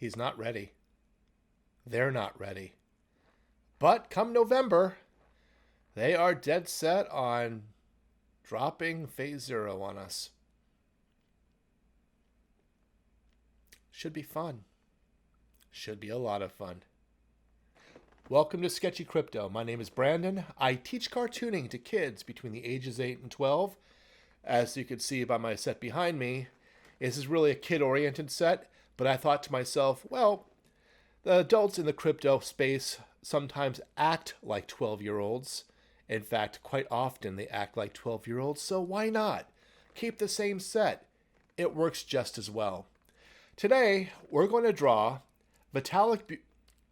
He's not ready. They're not ready. But come November, they are dead set on dropping phase zero on us. Should be fun. Should be a lot of fun. Welcome to Sketchy Crypto. My name is Brandon. I teach cartooning to kids between the ages 8 and 12. As you can see by my set behind me, this is really a kid-oriented set, but I thought to myself, well, the adults in the crypto space sometimes act like 12-year-olds. In fact, quite often they act like 12-year-olds, so why not? Keep the same set. It works just as well. Today, we're going to draw Vitalik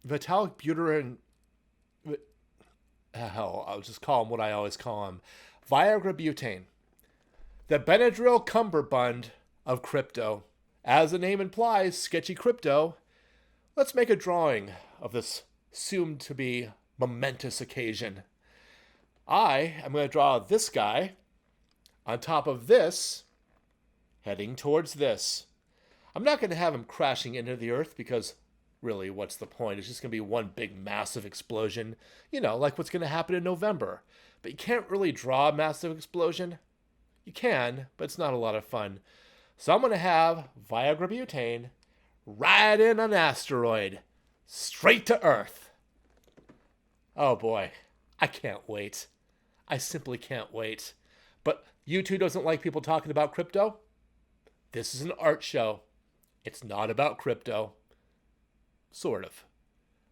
Buterin. Hell, I'll just call him what I always call him. Viagra butane. The Benadryl cummerbund of crypto. As the name implies, Sketchy Crypto. Let's make a drawing of this soon-to-be momentous occasion. I am going to draw this guy on top of this, heading towards this. I'm not going to have him crashing into the earth because, really, what's the point? It's just going to be one big massive explosion, like what's going to happen in November. But you can't really draw a massive explosion. You can, but it's not a lot of fun. So I'm going to have Viagra butane ride in an asteroid straight to Earth. Oh boy, I can't wait. I simply can't wait. But YouTube doesn't like people talking about crypto. This is an art show. It's not about crypto. Sort of.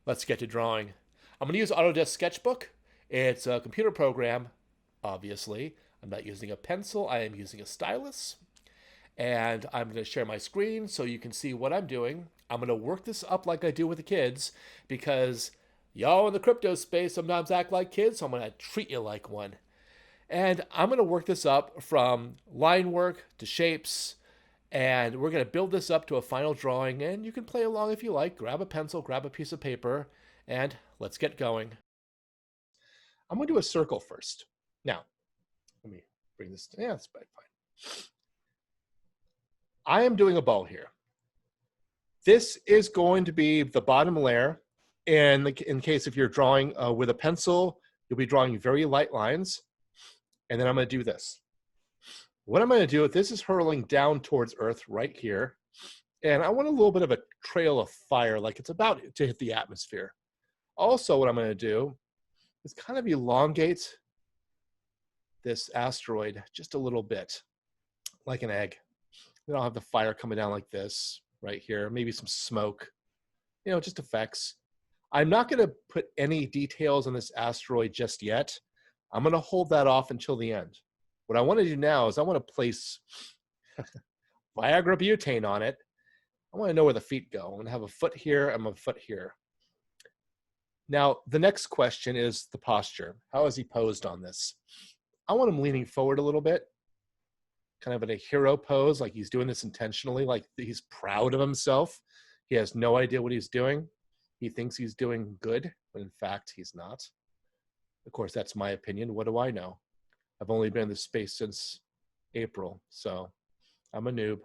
Let's get to drawing. I'm going to use Autodesk Sketchbook. It's a computer program, obviously. I'm not using a pencil. I am using a stylus. And I'm going to share my screen so you can see what I'm doing. I'm going to work this up like I do with the kids because y'all in the crypto space sometimes act like kids, so I'm going to treat you like one. And I'm going to work this up from line work to shapes, and we're going to build this up to a final drawing, and you can play along if you like. Grab a pencil, grab a piece of paper, and let's get going. I'm going to do a circle first. Now, let me bring this. Yeah, that's fine. I am doing a ball here. This is going to be the bottom layer. In case if you're drawing with a pencil, you'll be drawing very light lines. And then I'm going to do this. What I'm going to do, this is hurling down towards Earth right here. And I want a little bit of a trail of fire, like it's about to hit the atmosphere. Also, what I'm going to do is kind of elongate this asteroid just a little bit, like an egg. Then I'll have the fire coming down like this right here, maybe some smoke, just effects. I'm not going to put any details on this asteroid just yet. I'm going to hold that off until the end. What I want to do now is I want to place Viagra butane on it. I want to know where the feet go. I'm going to have a foot here and a foot here. Now, the next question is the posture. How is he posed on this? I want him leaning forward a little bit, kind of in a hero pose, like he's doing this intentionally, like he's proud of himself. He has no idea what he's doing. He thinks he's doing good, but in fact, he's not. Of course, that's my opinion. What do I know? I've only been in this space since April, so I'm a noob.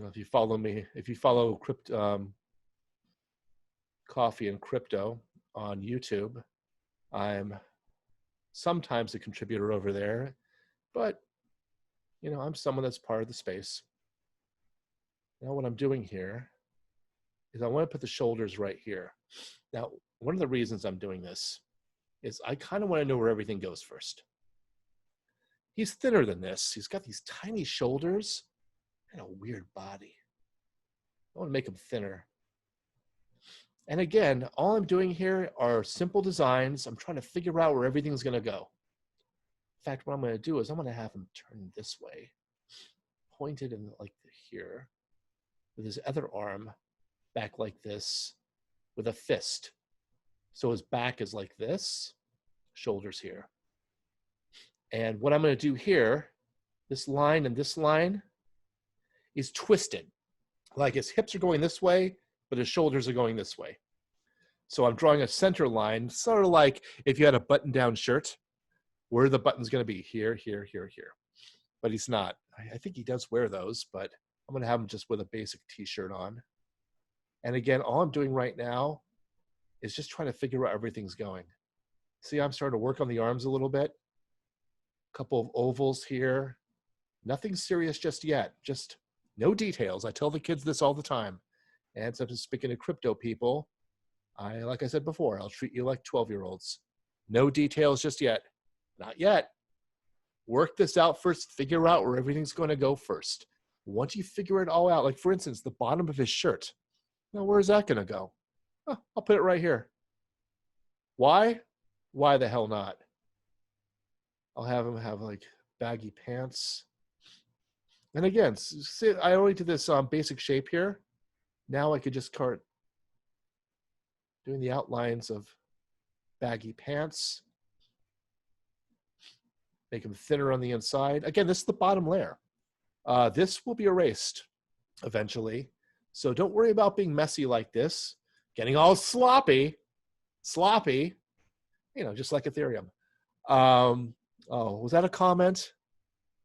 If you follow me, if you follow Coffee and Crypto on YouTube, I'm sometimes a contributor over there, but I'm someone that's part of the space. Now what I'm doing here is I want to put the shoulders right here. Now, one of the reasons I'm doing this is I kind of want to know where everything goes first. He's thinner than this. He's got these tiny shoulders and a weird body. I want to make him thinner. And again, all I'm doing here are simple designs. I'm trying to figure out where everything's going to go. In fact, what I'm going to do is I'm going to have him turn this way, pointed in like here, with his other arm back like this, with a fist. So his back is like this, shoulders here. And what I'm going to do here, this line and this line, is twisted. Like his hips are going this way, but his shoulders are going this way. So I'm drawing a center line, sort of like if you had a button-down shirt, where the button's going to be here, here, here, here. But he's not. I think he does wear those, but I'm going to have him just with a basic t-shirt on. And again, all I'm doing right now is just trying to figure out everything's going. See, I'm starting to work on the arms a little bit. A couple of ovals here. Nothing serious just yet. Just no details. I tell the kids this all the time. And so, speaking to crypto people, like I said before, I'll treat you like 12-year-olds. No details just yet. Not yet. Work this out first. Figure out where everything's going to go first. Once you figure it all out, like for instance, the bottom of his shirt. Now, where's that going to go? Oh, I'll put it right here. Why? Why the hell not? I'll have him have like baggy pants. And again, see, I only did this basic shape here. Now I could just start doing the outlines of baggy pants. Make them thinner on the inside. Again, this is the bottom layer. This will be erased eventually. So don't worry about being messy like this. Getting all sloppy, just like Ethereum. Oh, was that a comment?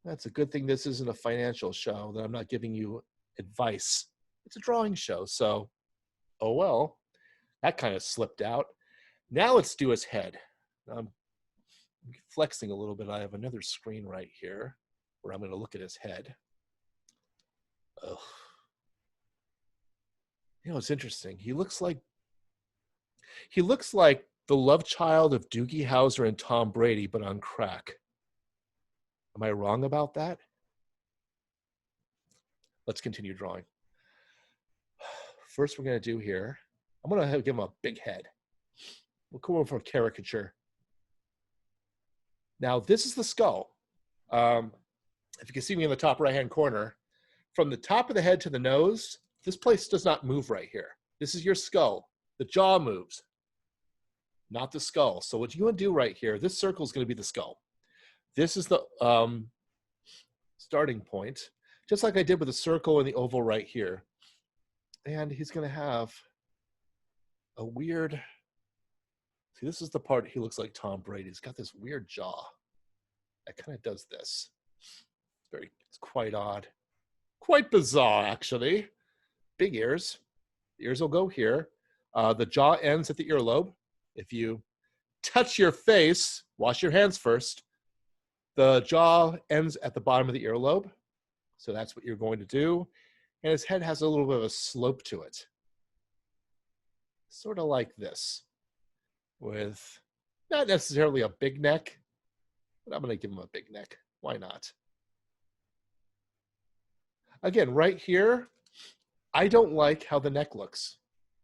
That's a good thing this isn't a financial show, that I'm not giving you advice. It's a drawing show, so, oh well. That kind of slipped out. Now let's do his head. I'm flexing a little bit. I have another screen right here where I'm going to look at his head. Ugh. It's interesting. He looks like the love child of Doogie Howser and Tom Brady, but on crack. Am I wrong about that? Let's continue drawing. First, we're going to do here, I'm going to give him a big head. We'll come over for a caricature. Now, this is the skull. If you can see me in the top right-hand corner, from the top of the head to the nose, this place does not move right here. This is your skull. The jaw moves, not the skull. So what you want to do right here, this circle is going to be the skull. This is the starting point, just like I did with the circle and the oval right here. And he's going to have a weird, see, this is the part he looks like Tom Brady. He's got this weird jaw that kind of does this. It's quite odd. Quite bizarre, actually. Big ears. The ears will go here. The jaw ends at the earlobe. If you touch your face, wash your hands first. The jaw ends at the bottom of the earlobe. So that's what you're going to do. And his head has a little bit of a slope to it. Sort of like this. With not necessarily a big neck, but I'm going to give him a big neck. Why not? Again, right here, I don't like how the neck looks.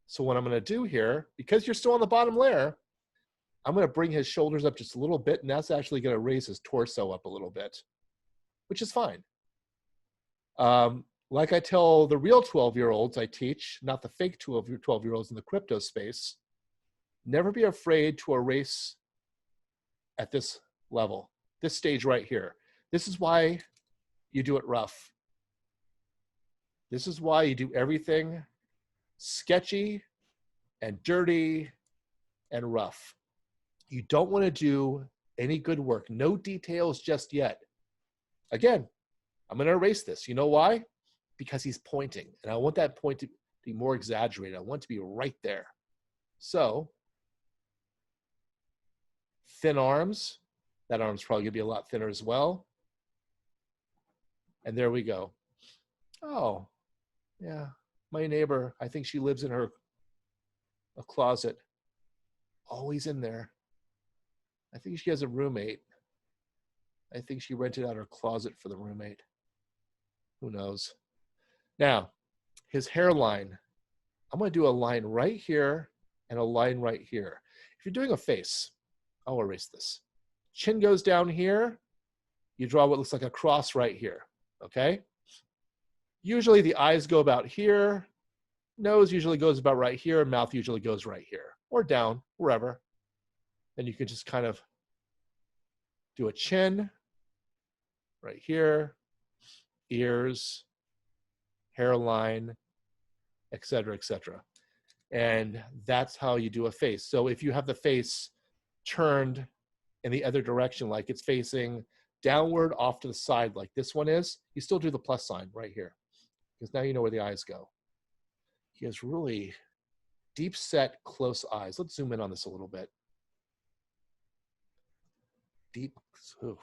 So what I'm going to do here, because you're still on the bottom layer, I'm going to bring his shoulders up just a little bit, and that's actually going to raise his torso up a little bit, which is fine. Like I tell the real 12-year-olds I teach, not the fake 12-year-olds in the crypto space, never be afraid to erase at this level, this stage right here. This is why you do it rough. This is why you do everything sketchy and dirty and rough. You don't want to do any good work. No details just yet. Again, I'm going to erase this. You know why? Because he's pointing. And I want that point to be more exaggerated. I want it to be right there. So, thin arms. That arm's probably going to be a lot thinner as well. And there we go. Oh, yeah. My neighbor, I think she lives in a closet. Always in there. I think she has a roommate. I think she rented out her closet for the roommate. Who knows? Now, his hairline. I'm going to do a line right here and a line right here. If you're doing a face, I'll erase this. Chin goes down here. You draw what looks like a cross right here. Okay? Usually the eyes go about here. Nose usually goes about right here. Mouth usually goes right here. Or down, wherever. Then you can just kind of do a chin right here, ears, hairline, etc., etc. And that's how you do a face. So if you have the face turned in the other direction, like it's facing downward off to the side like this one is, you still do the plus sign right here, because now you know where the eyes go. He has really deep set, close eyes. Let's zoom in on this a little bit. Deep, oh,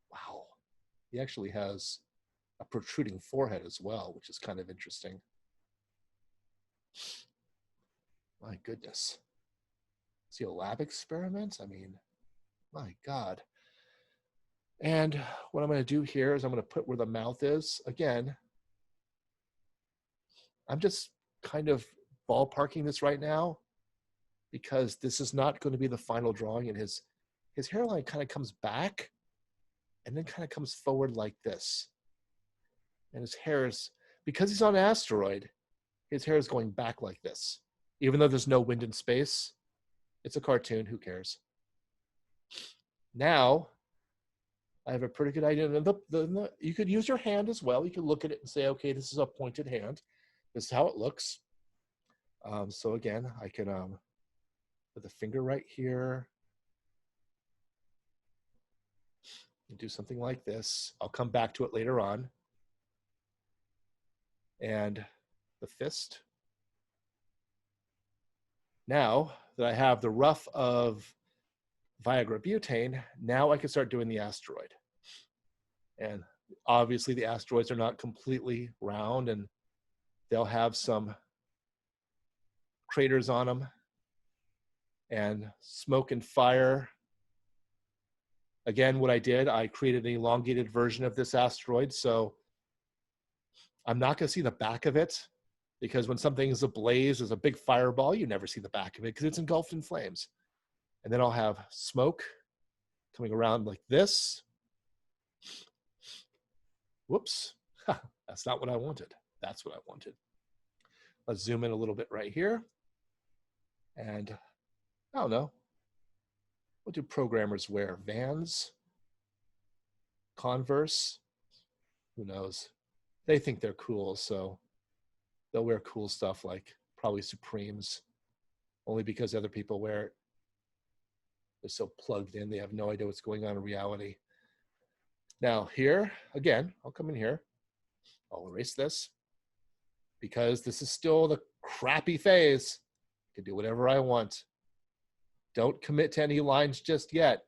wow. He actually has a protruding forehead as well, which is kind of interesting. My goodness. Is he a lab experiment? I mean, my God. And what I'm going to do here is I'm going to put where the mouth is. Again, I'm just kind of ballparking this right now because this is not going to be the final drawing, and his hairline kind of comes back and then kind of comes forward like this. And his hair is, because he's on Asteroid, his hair is going back like this. Even though there's no wind in space, it's a cartoon, who cares? Now, I have a pretty good idea. You could use your hand as well. You could look at it and say, okay, this is a pointed hand. This is how it looks. So again, I can put the finger right here and do something like this. I'll come back to it later on. And the fist. Now that I have the rough of Viagra butane, now I can start doing the asteroid. And obviously the asteroids are not completely round, and they'll have some craters on them and smoke and fire. Again, what I did, I created an elongated version of this asteroid, so I'm not going to see the back of it, because when something is ablaze as a big fireball, you never see the back of it because it's engulfed in flames. And then I'll have smoke coming around like this. Whoops, that's not what I wanted. That's what I wanted. Let's zoom in a little bit right here. And I don't know, what do programmers wear? Vans? Converse? Who knows? They think they're cool, so they'll wear cool stuff like probably Supremes, only because other people wear it. They're so plugged in, they have no idea what's going on in reality. Now here, again, I'll come in here. I'll erase this because this is still the crappy phase. I can do whatever I want. Don't commit to any lines just yet.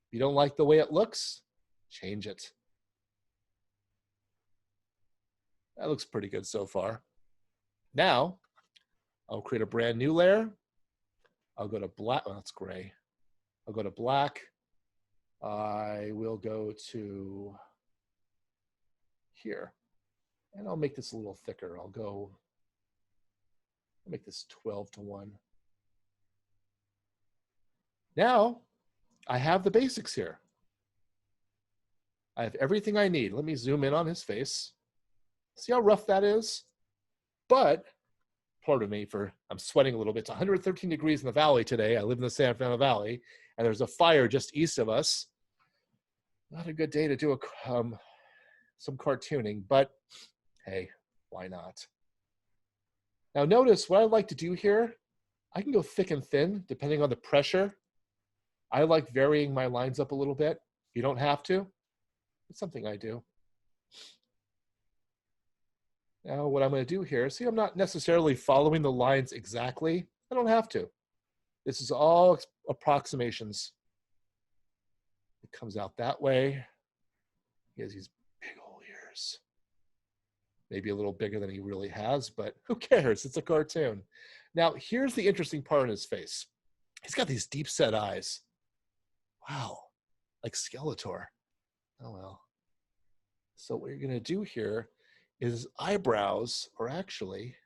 If you don't like the way it looks, change it. That looks pretty good so far. Now, I'll create a brand new layer. I'll go to black. Oh, that's gray. I'll go to black. I will go to here. And I'll make this a little thicker. I'll make this 12:1. Now, I have the basics here. I have everything I need. Let me zoom in on his face. See how rough that is? But, pardon me for, I'm sweating a little bit. It's 113 degrees in the valley today. I live in the San Fernando Valley, and there's a fire just east of us. Not a good day to do some cartooning, but hey, why not? Now notice what I like to do here. I can go thick and thin depending on the pressure. I like varying my lines up a little bit. You don't have to. It's something I do. Now what I'm going to do here, see, I'm not necessarily following the lines exactly. I don't have to. This is all approximations. It comes out that way. He has these big old ears. Maybe a little bigger than he really has, but who cares? It's a cartoon. Now, here's the interesting part in his face. He's got these deep set eyes. Wow, like Skeletor. Oh, well. So what you're going to do here is eyebrows are actually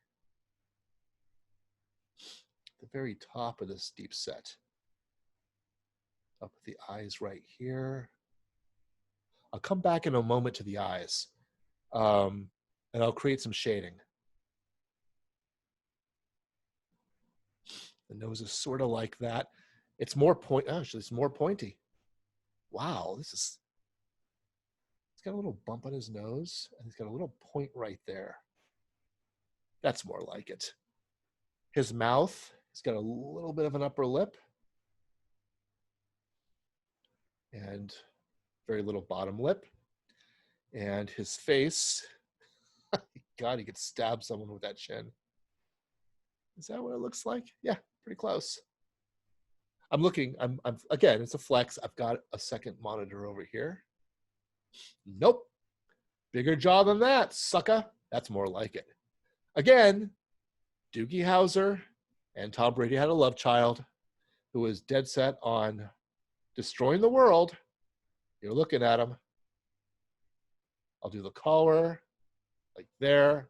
the very top of this deep set. Up with the eyes right here. I'll come back in a moment to the eyes, and I'll create some shading. The nose is sort of like that. It's more actually, it's more pointy. Wow, he's got a little bump on his nose, and he's got a little point right there. That's more like it. His mouth, he's got a little bit of an upper lip, and very little bottom lip. And his face, God, he could stab someone with that chin. Is that what it looks like? Yeah, pretty close. I'm looking, I'm again, it's a flex. I've got a second monitor over here. Nope. Bigger jaw than that, sucker. That's more like it. Again, Doogie Howser and Tom Brady had a love child who was dead set on destroying the world. You're looking at him. I'll do the collar like there.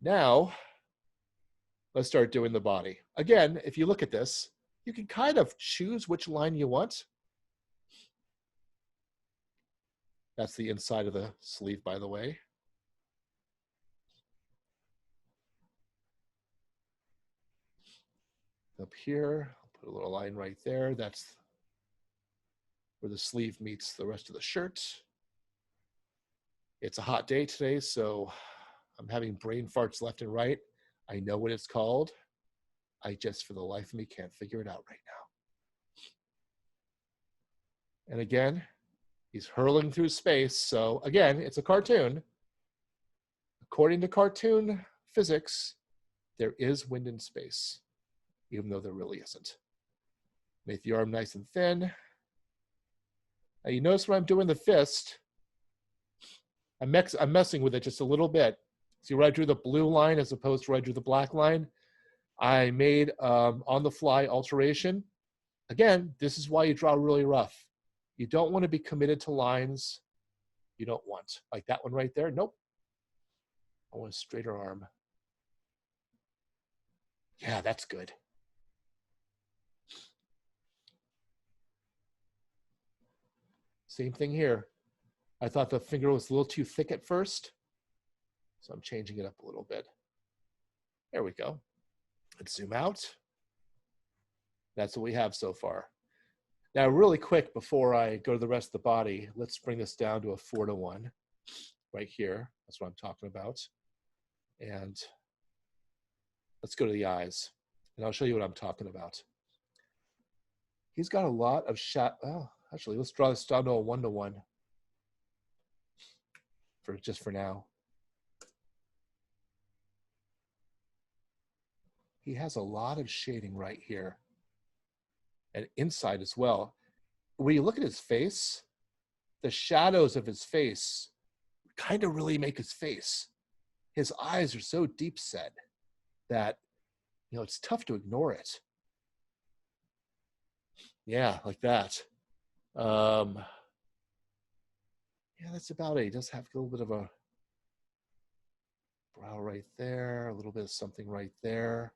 Now, let's start doing the body. Again, if you look at this, you can kind of choose which line you want. That's the inside of the sleeve, by the way. Up here, I'll put a little line right there. That's where the sleeve meets the rest of the shirt. It's a hot day today, so I'm having brain farts left and right. I know what it's called. I just, for the life of me, can't figure it out right now. And again, he's hurling through space. So again, it's a cartoon. According to cartoon physics, there is wind in space, even though there really isn't. Make the arm nice and thin. Now you notice when I'm doing the fist, I'm messing with it just a little bit. See where I drew the blue line as opposed to where I drew the black line? I made on-the-fly alteration. Again, this is why you draw really rough. You don't want to be committed to lines you don't want. Like that one right there. Nope. I want a straighter arm. Yeah, that's good. Same thing here. I thought the finger was a little too thick at first, so I'm changing it up a little bit. There we go. Let's zoom out. That's what we have so far. Now, really quick, before I go to the rest of the body, let's bring this down to a 4:1 right here. That's what I'm talking about. And let's go to the eyes, and I'll show you what I'm talking about. He's got a lot of oh, actually, let's draw this down to a 1:1 for now. He has a lot of shading right here. And inside as well. When you look at his face, the shadows of his face kind of really make his face. His eyes are so deep set that, you know, it's tough to ignore it. Yeah, like that. Yeah, that's about it. He does have a little bit of a brow right there, a little bit of something right there.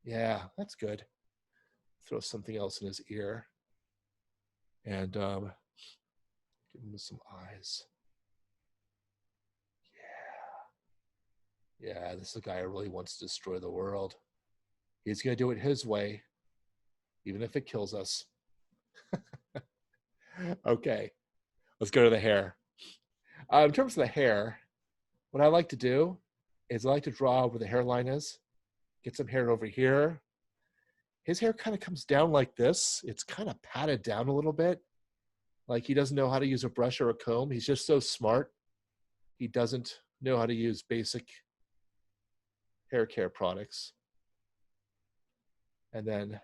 Yeah, that's good. Throw something else in his ear. And give him some eyes. Yeah. Yeah, this is a guy who really wants to destroy the world. He's going to do it his way, even if it kills us. Okay, let's go to the hair. In terms of the hair, what I like to do is I like to draw where the hairline is, get some hair over here. His hair kind of comes down like this. It's kind of patted down a little bit. Like he doesn't know how to use a brush or a comb. He's just so smart. He doesn't know how to use basic hair care products. And then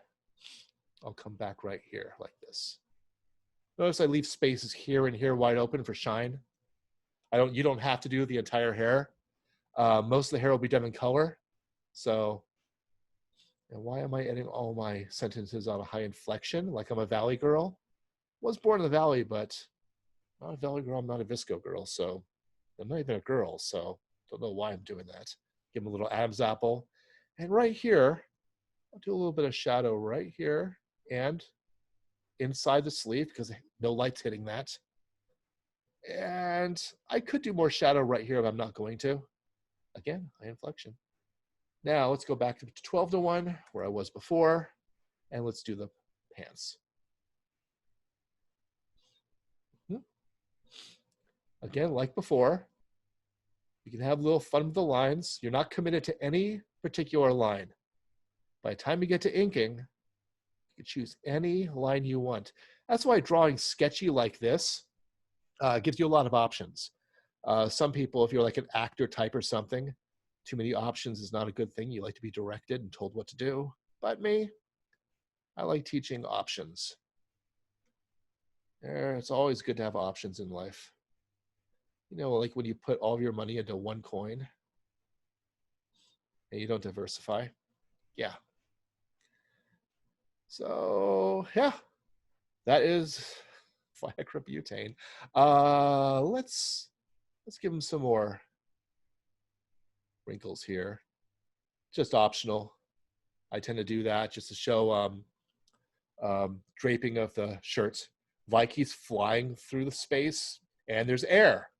I'll come back right here like this. Notice I leave spaces here and here wide open for shine. You don't have to do the entire hair. Most of the hair will be done in color. So, and why am I editing all my sentences on a high inflection like I'm a Valley girl? Was born in the Valley, but not a Valley girl. I'm not a Visco girl, so I'm not even a girl. So don't know why I'm doing that. Give him a little Adam's apple, and right here, I'll do a little bit of shadow right here and inside the sleeve because no light's hitting that. And I could do more shadow right here, but I'm not going to. Again, high inflection. Now let's go back to 12:1 where I was before, and let's do the pants. Again, like before, you can have a little fun with the lines. You're not committed to any particular line. By the time you get to inking, you can choose any line you want. That's why drawing sketchy like this gives you a lot of options. Some people, if you're like an actor type or something, Too many options is not a good thing. You like to be directed and told what to do. But me, I like teaching options. It's always good to have options in life. You know, like when you put all of your money into one coin and you don't diversify. Yeah. So, yeah, that is Viagra butane. Let's give him some more wrinkles here. Just optional. I tend to do that just to show draping of the shirts. Vikey's flying through the space, and there's air.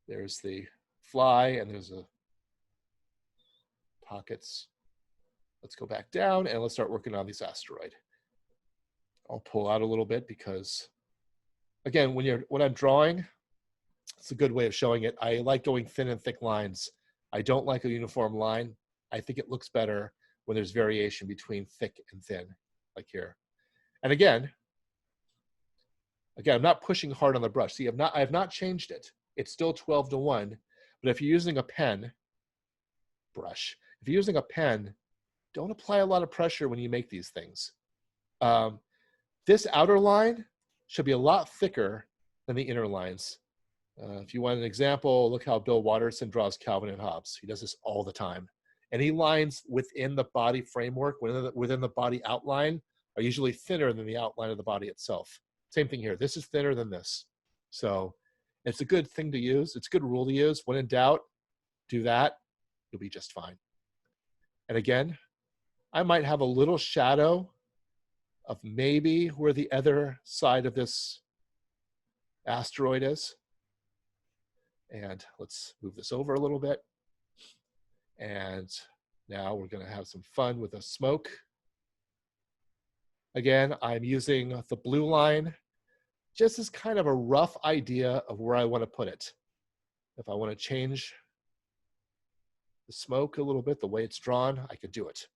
There's the fly, and there's a pockets. Let's go back down, and let's start working on this asteroid. I'll pull out a little bit because, again, when I'm drawing, it's a good way of showing it. I like going thin and thick lines. I don't like a uniform line. I think it looks better when there's variation between thick and thin, like here. And again, I'm not pushing hard on the brush. See, I have not changed it. It's still 12:1. But if you're using a pen brush, if you're using a pen, don't apply a lot of pressure when you make these things. This outer line should be a lot thicker than the inner lines. If you want an example, look how Bill Watterson draws Calvin and Hobbes. He does this all the time. Any lines within the body framework, within the body outline, are usually thinner than the outline of the body itself. Same thing here. This is thinner than this. So it's a good thing to use. It's a good rule to use. When in doubt, do that. You'll be just fine. And again, I might have a little shadow of maybe where the other side of this asteroid is. And let's move this over a little bit. And now we're going to have some fun with the smoke. Again, I'm using the blue line just as kind of a rough idea of where I want to put it. If I want to change the smoke a little bit, the way it's drawn, I could do it.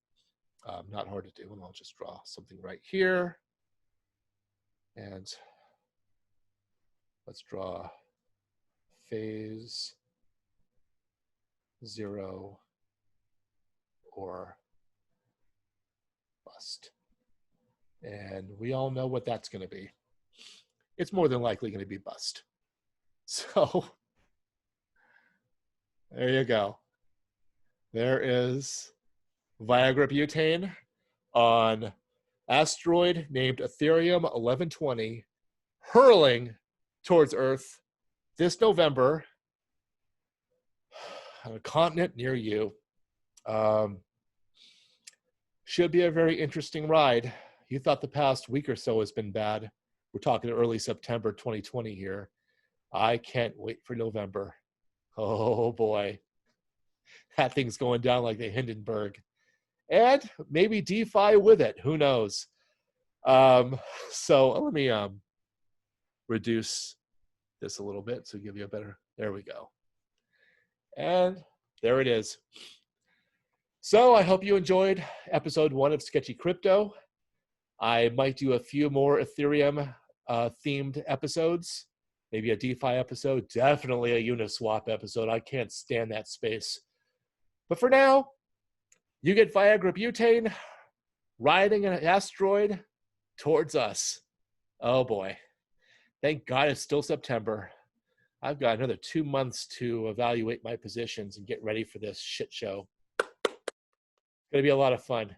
Not hard to do, and I'll just draw something right here. And let's draw phase 0 or bust. And we all know what that's going to be. It's more than likely going to be bust. So there you go. There is Viagra butane on asteroid named Ethereum1120 hurling towards Earth this November on a continent near you. Should be a very interesting ride. You thought the past week or so has been bad. We're talking early September 2020 here. I can't wait for November. Oh boy. That thing's going down like the Hindenburg. And maybe DeFi with it. Who knows? So let me reduce this a little bit so give you a better, there we go. And there it is. So I hope you enjoyed episode 1 of Sketchy Crypto. I might do a few more Ethereum themed episodes, maybe a DeFi episode, definitely a Uniswap episode. I can't stand that space. But for now, you get Viagra butane riding an asteroid towards us. Oh boy. Thank God it's still September. I've got another 2 months to evaluate my positions and get ready for this shit show. It's going to be a lot of fun.